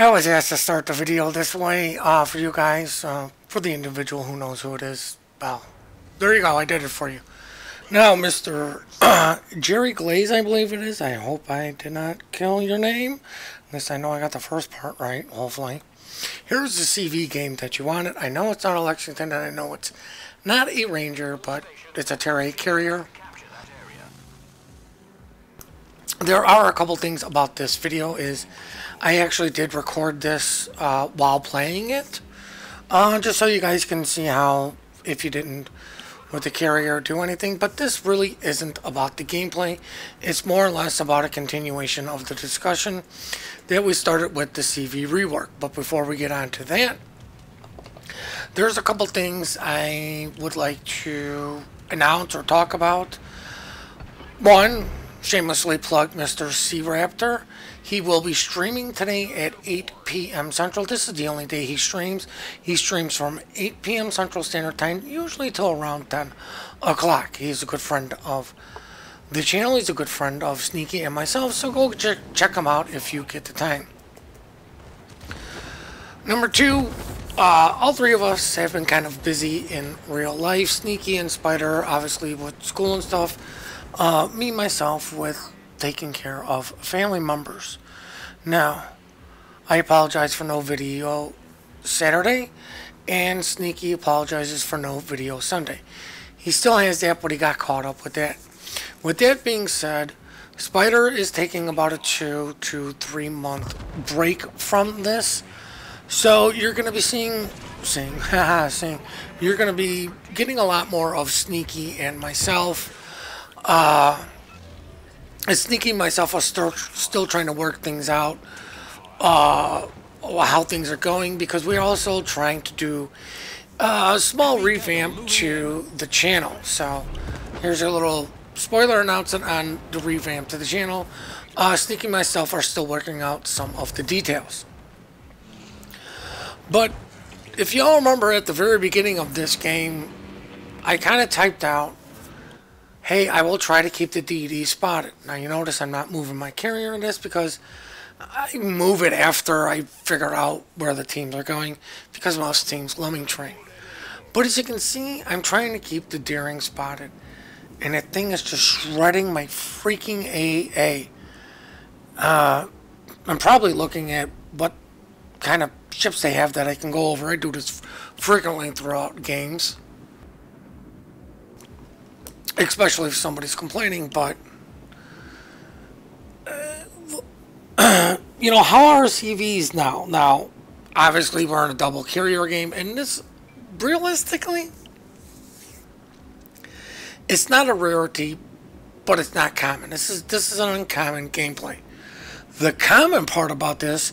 I always ask to start the video this way for you guys, for the individual who knows who it is. Well, there you go, I did it for you. Now, Mr. Jerry Glaze, I believe it is. I hope I did not kill your name. At least I know I got the first part right, hopefully. Here's the CV game that you wanted. I know it's not a Lexington, and I know it's not a Ranger, but it's a Terra carrier. There are a couple things about this video. Is I actually did record this while playing it, just so you guys can see how, if you didn't with the carrier do anything. But this really isn't about the gameplay. It's more or less about a continuation of the discussion that we started with the CV rework. But before we get on to that, there's a couple things I would like to announce or talk about. One, shamelessly plug Mr. C Raptor. He will be streaming today at 8 p.m. Central. This is the only day he streams. He streams from 8 p.m. Central Standard Time, usually till around 10 o'clock. He's a good friend of the channel. He's a good friend of Sneaky and myself, so go check him out if you get the time. Number two, all three of us have been kind of busy in real life. Sneaky and Spider, obviously, with school and stuff. Me, myself, with taking care of family members. Now, I apologize for no video Saturday, and Sneaky apologizes for no video Sunday. He still has that, but he got caught up with that. With that being said, Spider is taking about a 2 to 3 month break from this. So you're going to be seeing, you're going to be getting a lot more of Sneaky and myself. Sneaky and myself are still trying to work things out, how things are going, because we're also trying to do a small revamp to the channel. So here's a little spoiler announcement on the revamp to the channel. Sneaky and myself are still working out some of the details. But if y'all remember at the very beginning of this game, I kind of typed out, hey, I will try to keep the DD spotted. Now you notice I'm not moving my carrier in this because I move it after I figure out where the teams are going, because most teams lemming train. But as you can see, I'm trying to keep the Daring spotted, and that thing is just shredding my freaking AA. I'm probably looking at what kind of ships they have that I can go over. I do this frequently throughout games, especially if somebody's complaining. But you know, how are CVs now? Now, obviously, we're in a double carrier game, and this, realistically, it's not a rarity, but it's not common. This is an uncommon gameplay. The common part about this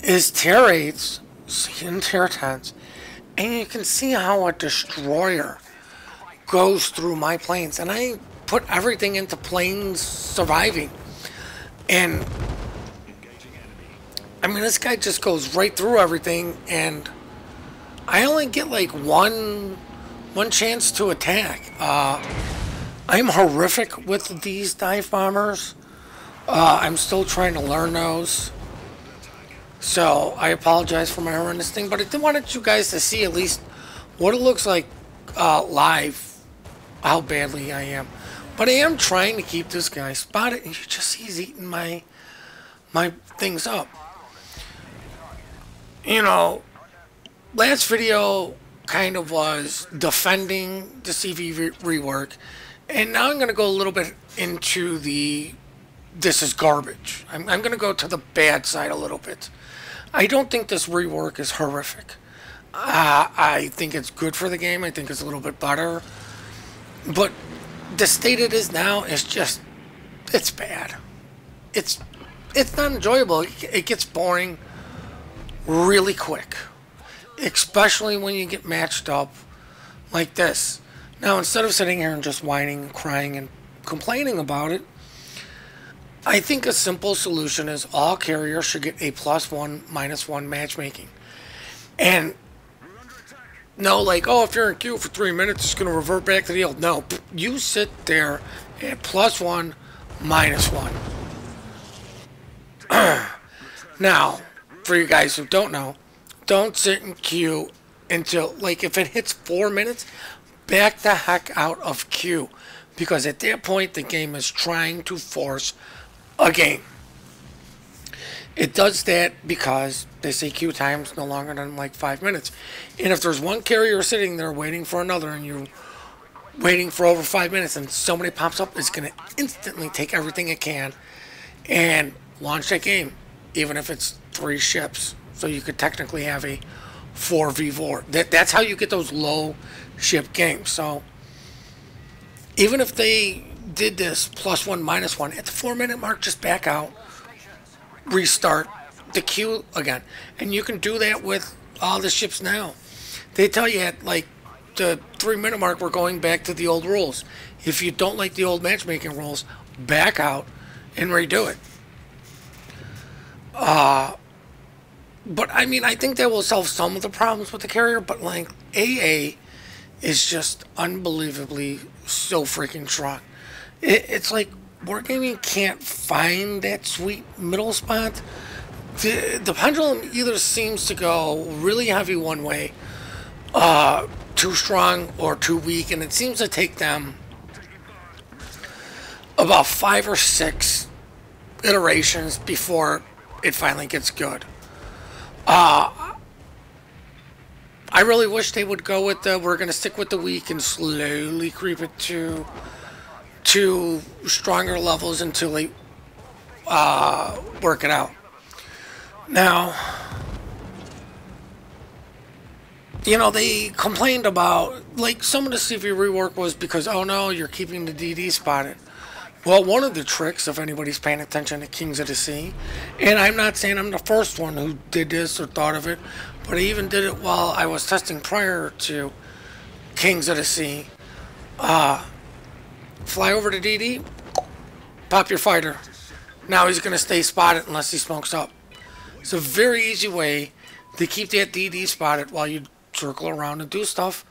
is Terra 8s and Terra 10s, and you can see how a destroyer goes through my planes, and I put everything into planes surviving, and I mean, this guy just goes right through everything, and I only get like one chance to attack. I'm horrific with these dive bombers. I'm still trying to learn those, so I apologize for my horrendous thing, but I did wanted you guys to see at least what it looks like live, how badly I am. But I am trying to keep this guy spotted, and you just see he's eating my things up. You know, last video kind of was defending the CV rework, and now I'm going to go a little bit into the this is garbage. I'm going to go to the bad side a little bit. I don't think this rework is horrific. I think it's good for the game. I think it's a little bit better. But the state it is now is just, it's bad. It's not enjoyable. It gets boring really quick, especially when you get matched up like this. Now, instead of sitting here and just whining, crying, and complaining about it, I think a simple solution is all carriers should get a +1, -1 matchmaking. And no, like, oh, if you're in queue for 3 minutes, it's going to revert back to the old. No, you sit there at +1, -1. Now, for you guys who don't know, don't sit in queue until, like, if it hits 4 minutes, back the heck out of queue. Because at that point, the game is trying to force a game. It does that because they say queue time's no longer than like 5 minutes. And if there's one carrier sitting there waiting for another and you're waiting for over 5 minutes and somebody pops up, it's going to instantly take everything it can and launch that game, even if it's 3 ships. So you could technically have a 4v4. That's how you get those low ship games. So even if they did this +1, -1, at the 4-minute mark, just back out, restart the queue again. And you can do that with all the ships now. They tell you at like the 3-minute mark, we're going back to the old rules. If you don't like the old matchmaking rules, back out and redo it. But I mean, I think that will solve some of the problems with the carrier, but like AA is just unbelievably so freaking strong. It's like Wargaming can't find that sweet middle spot. The pendulum either seems to go really heavy one way, too strong, or too weak, and it seems to take them about 5 or 6 iterations before it finally gets good. I really wish they would go with we're going to stick with the weak and slowly creep it to stronger levels until they work it out. Now, you know, they complained about, like, some of the CV rework was because, oh no, you're keeping the DD spotted. Well, one of the tricks, if anybody's paying attention to Kings of the Sea, and I'm not saying I'm the first one who did this or thought of it, but I even did it while I was testing prior to Kings of the Sea. Fly over to DD, pop your fighter. Now he's going to stay spotted unless he smokes up. It's a very easy way to keep that DD spotted while you circle around and do stuff.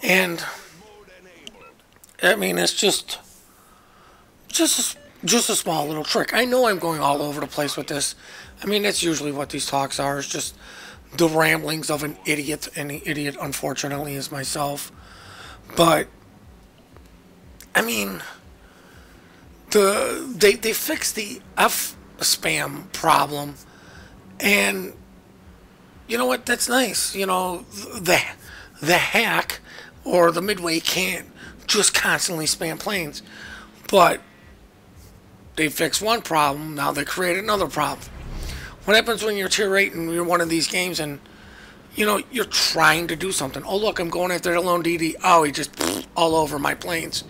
And, I mean, it's just a small little trick. I know I'm going all over the place with this. I mean, that's usually what these talks are. It's just the ramblings of an idiot, and the idiot, unfortunately, is myself. But, I mean, they fixed the F spam problem, and you know what? That's nice. You know, the hack or the midway can't just constantly spam planes, but they fixed one problem. Now they create another problem. What happens when you're tier 8 and you're one of these games and, you know, you're trying to do something? Oh, look, I'm going after the lone DD. Oh, he just all over my planes.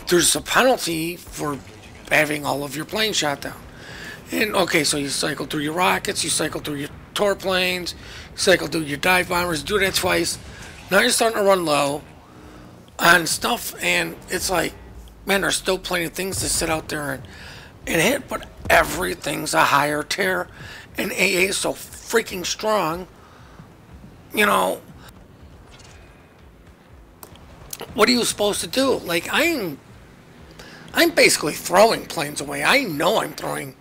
There's a penalty for having all of your planes shot down. And, okay, so you cycle through your rockets, you cycle through your tour planes, you cycle through your dive bombers, do that twice. Now you're starting to run low on stuff, and it's like, man, there's still plenty of things to sit out there and hit, but everything's a higher tier, and AA is so freaking strong. You know, what are you supposed to do? Like, I'm basically throwing planes away. I know I'm throwing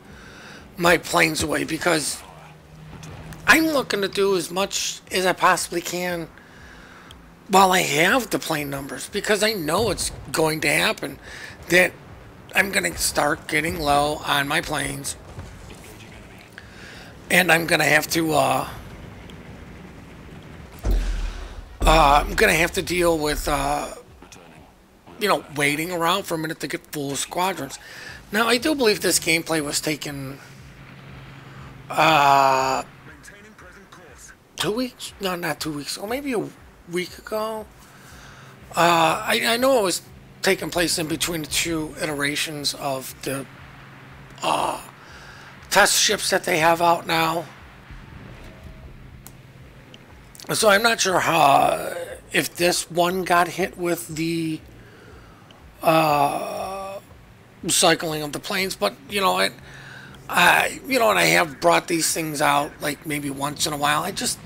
my planes away because I'm looking to do as much as I possibly can while I have the plane numbers, because I know it's going to happen that I'm going to start getting low on my planes, and I'm going to have to deal with you know, waiting around for a minute to get full squadrons. Now, I do believe this gameplay was taken 2 weeks? No, not 2 weeks. Or maybe a week ago. I know it was taking place in between the 2 iterations of the test ships that they have out now. So I'm not sure how, if this one got hit with the cycling of the planes, but you know, you know, and I have brought these things out like maybe once in a while. I just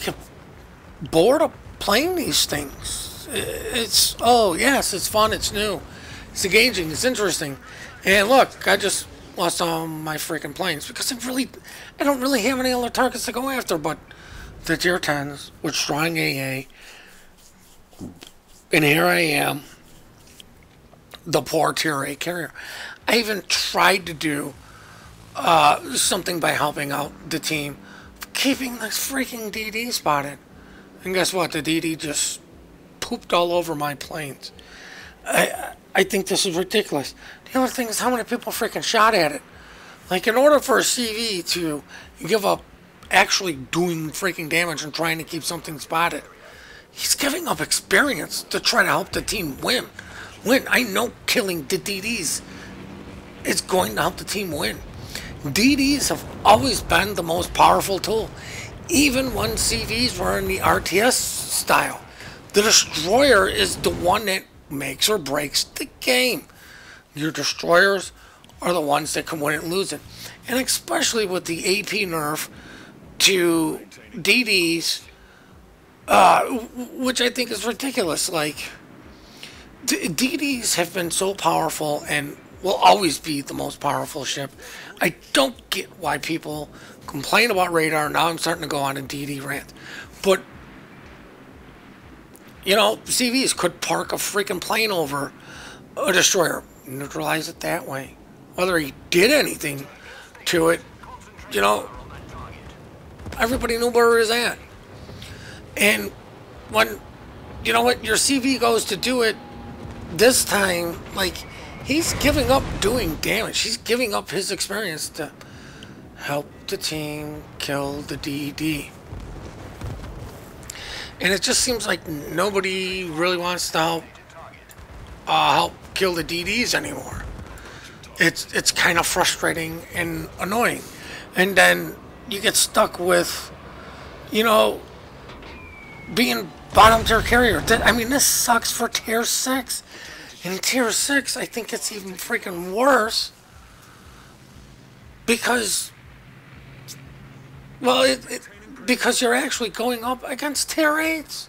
get bored of playing these things. Oh yes, it's fun, it's new, it's engaging, it's interesting. And look, I just lost all my freaking planes because I don't really have any other targets to go after but the tier 10s with strong AA. And here I am, the poor tier 8 carrier. I even tried to do something by helping out the team, keeping this freaking DD spotted. And guess what? The DD just pooped all over my planes. I think this is ridiculous. The other thing is how many people freaking shot at it. Like, in order for a CV to give up actually doing freaking damage and trying to keep something spotted, he's giving up experience to try to help the team win. I know killing the DDs is going to help the team win. DDs have always been the most powerful tool. Even when CVs were in the RTS style, the destroyer is the one that makes or breaks the game. Your destroyers are the ones that can win it and lose it. And especially with the AP nerf to DDs, which I think is ridiculous. Like, DDs have been so powerful and will always be the most powerful ship. I don't get why people complain about radar. Now I'm starting to go on a DD rant. But, you know, CVs could park a freaking plane over a destroyer, neutralize it that way. Whether he did anything to it, you know, everybody knew where he was at. And when, you know what, your CV goes to do it this time, like, he's giving up doing damage. He's giving up his experience to help the team kill the DD. And it just seems like nobody really wants to help kill the DDs anymore. It's kind of frustrating and annoying. And then you get stuck with, you know, being bottom tier carrier. I mean, this sucks for tier 6. In tier 6, I think it's even freaking worse. Because, well, because you're actually going up against tier 8s.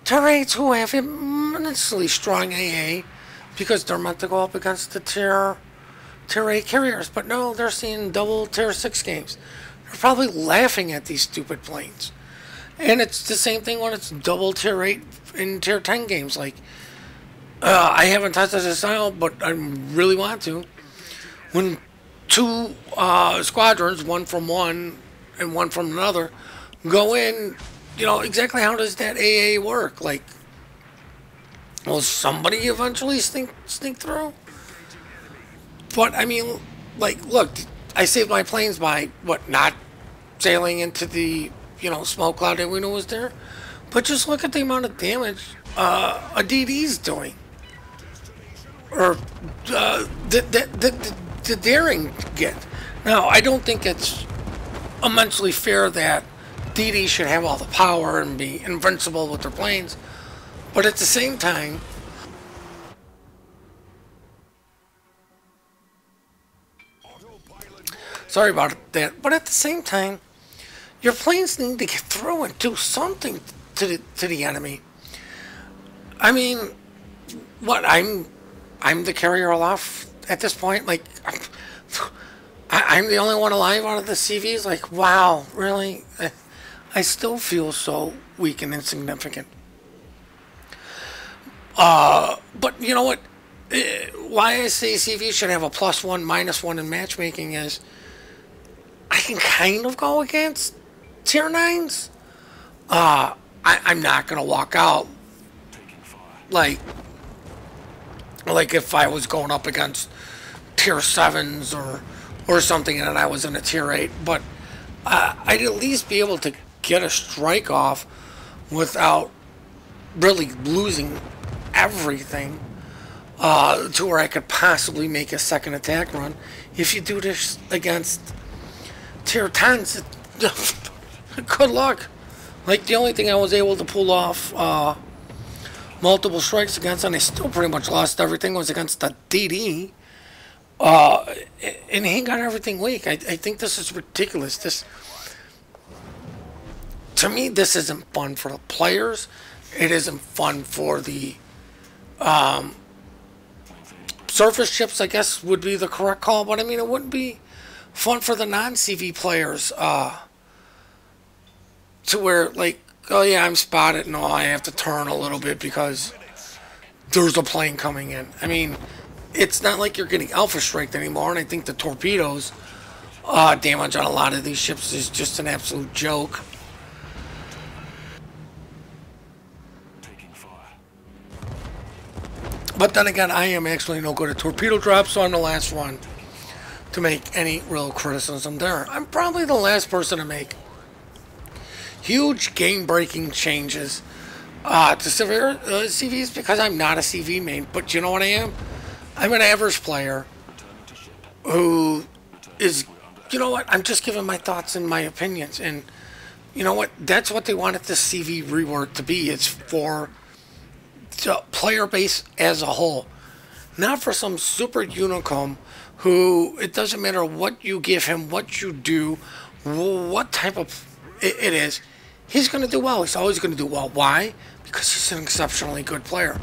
Tier 8s who have immensely strong AA because they're meant to go up against the tier 8 carriers. But no, they're seeing double tier 6 games. They're probably laughing at these stupid planes. And it's the same thing when it's double tier 8 in tier 10 games. Like, I haven't tested this out, but I really want to. When two squadrons, one from one and one from another, go in, you know, exactly how does that AA work? Like, will somebody eventually sneak through? But, I mean, like, look, I saved my planes by, what, not sailing into the, you know, smoke cloud that we knew was there. But just look at the amount of damage a DD's doing. Or the daring get. Now, I don't think it's immensely fair that DD should have all the power and be invincible with their planes. But at the same time, sorry about that, but at the same time, your planes need to get through and do something to the enemy. I mean, what, I'm the carrier aloft at this point. Like, I'm the only one alive out of the CVs. Like, wow, really? I still feel so weak and insignificant. But you know what? Why I say CV should have a +1, -1 in matchmaking is I can kind of go against tier 9s. I'm not gonna walk out like if I was going up against tier 7s or something and I was in a tier 8, but I'd at least be able to get a strike off without really losing everything to where I could possibly make a second attack run. If you do this against tier 10s, good luck. Like, the only thing I was able to pull off multiple strikes against, and I still pretty much lost everything, was against the DD. And he got everything weak. I think this is ridiculous. To me, this isn't fun for the players. It isn't fun for the surface ships, I guess, would be the correct call. But I mean, it wouldn't be fun for the non-CV players to where, like, oh yeah, I'm spotted. No, I have to turn a little bit because there's a plane coming in. I mean, it's not like you're getting alpha striked anymore, and I think the torpedoes damage on a lot of these ships is just an absolute joke. But then again, I am actually no good at torpedo drops, so I'm the last one to make any real criticism there. I'm probably the last person to make huge game-breaking changes to severe CVs because I'm not a CV main. But you know what I am? I'm an average player who is, you know what? I'm just giving my thoughts and my opinions. And you know what? That's what they wanted the CV rework to be. It's for the player base as a whole. Not for some super unicum who, it doesn't matter what you give him, what you do, what type of it is, he's going to do well. He's always going to do well. Why? Because he's an exceptionally good player.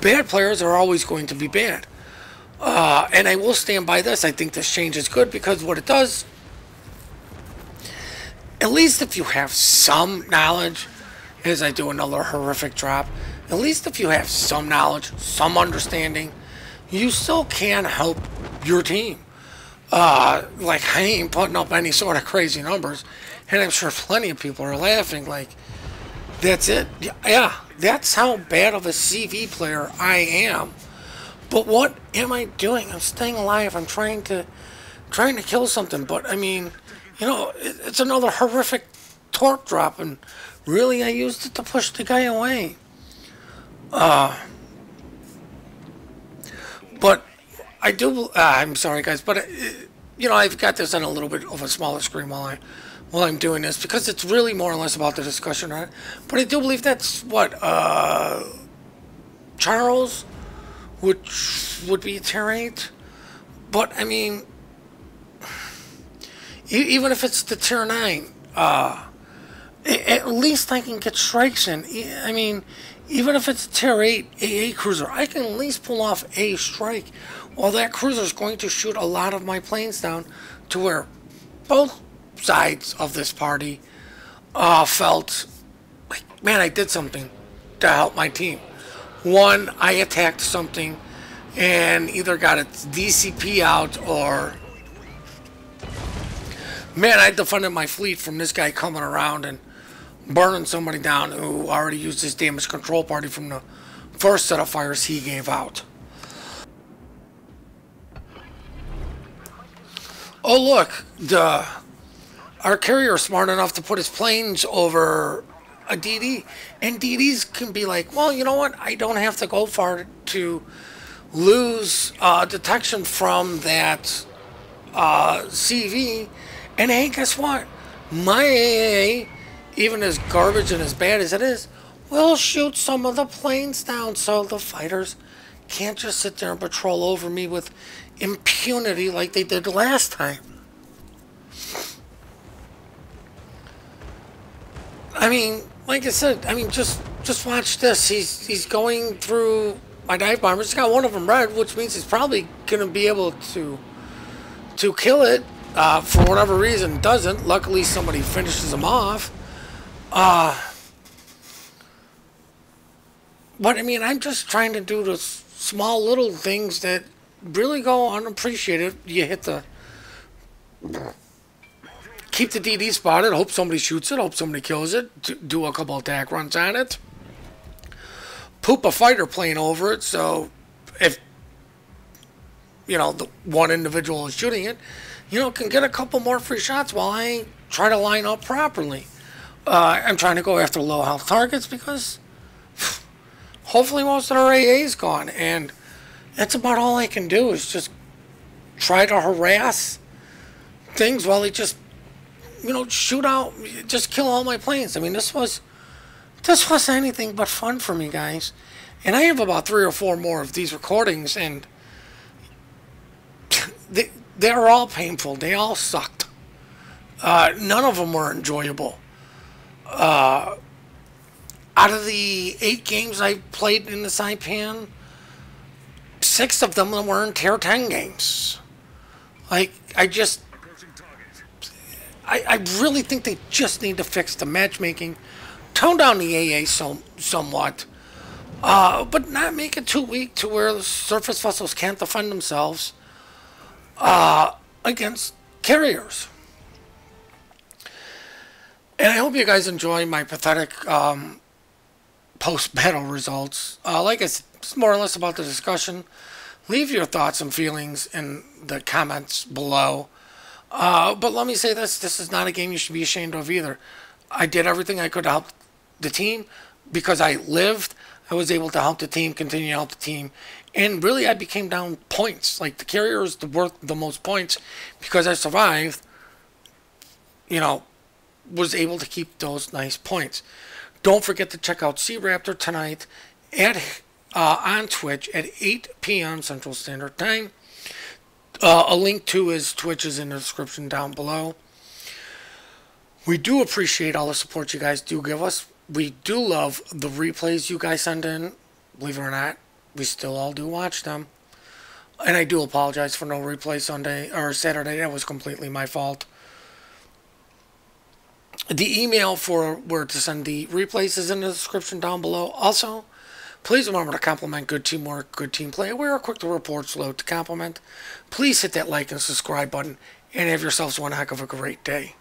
Bad players are always going to be bad. And I will stand by this. I think this change is good because what it does, at least if you have some knowledge, as I do another horrific drop, at least if you have some knowledge, some understanding, you still can help your team. Like, I ain't putting up any sort of crazy numbers, and I'm sure plenty of people are laughing, like, that's it? Yeah, that's how bad of a CV player I am. But what am I doing? I'm staying alive. I'm trying to kill something. But I mean, you know, it's another horrific torque drop, and really, I used it to push the guy away. But I do. I'm sorry, guys, but you know, I've got this on a little bit of a smaller screen while I'm doing this because it's really more or less about the discussion, right? But I do believe that's what Charles, which would be tier 8. But I mean, even if it's the tier 9, at least I can get strikes in. I mean, even if it's a tier 8 AA cruiser, I can at least pull off a strike. While that cruiser is going to shoot a lot of my planes down to where both sides of this party felt like, man, I did something to help my team. One, I attacked something and either got its DCP out or, man, I defended my fleet from this guy coming around and burning somebody down who already used his damage control party from the first set of fires he gave out. Oh look, our carrier is smart enough to put his planes over a DD, and DDs can be like, well, you know what, I don't have to go far to lose detection from that CV, and hey, guess what, my AA, even as garbage and as bad as it is, will shoot some of the planes down, so the fighters can't just sit there and patrol over me with impunity like they did last time. I mean, like I said, I mean, just watch this. He's going through my dive bombers. He's got one of them red, which means he's probably going to be able to kill it. For whatever reason, doesn't. Luckily, somebody finishes him off. But I mean, I'm just trying to do the small little things that really go unappreciated. You hit the, keep the DD spotted, hope somebody shoots it, hope somebody kills it, do a couple attack runs on it, poop a fighter plane over it, so if, you know, the one individual is shooting it, you know, can get a couple more free shots while I try to line up properly. I'm trying to go after low health targets because hopefully most of their AA is gone, and that's about all I can do is just try to harass things while they just, you know, shoot out, just kill all my planes. I mean, this was anything but fun for me, guys. And I have about 3 or 4 more of these recordings, and they're all painful. They all sucked. None of them were enjoyable. Out of the 8 games I played in the Saipan, 6 of them were in Tier 10 games. Like, I really think they just need to fix the matchmaking, tone down the AA somewhat, but not make it too weak to where the surface vessels can't defend themselves against carriers. And I hope you guys enjoy my pathetic post-battle results. Like I said, it's more or less about the discussion. Leave your thoughts and feelings in the comments below. But let me say this is not a game you should be ashamed of either. I did everything I could to help the team. Because I lived, I was able to help the team, continue to help the team. And really, I became down points. Like, the carrier is worth the most points because I survived, was able to keep those nice points. Don't forget to check out Sea Raptor tonight on Twitch at 8 p.m. Central Standard Time. A link to his Twitch is in the description down below. We do appreciate all the support you guys do give us. We do love the replays you guys send in. Believe it or not, we still all do watch them. And I do apologize for no replay Sunday or Saturday. That was completely my fault. The email for where to send the replays is in the description down below. Also, please remember to compliment good teamwork, good team play. We are quick to report, slow to compliment. Please hit that like and subscribe button and have yourselves one heck of a great day.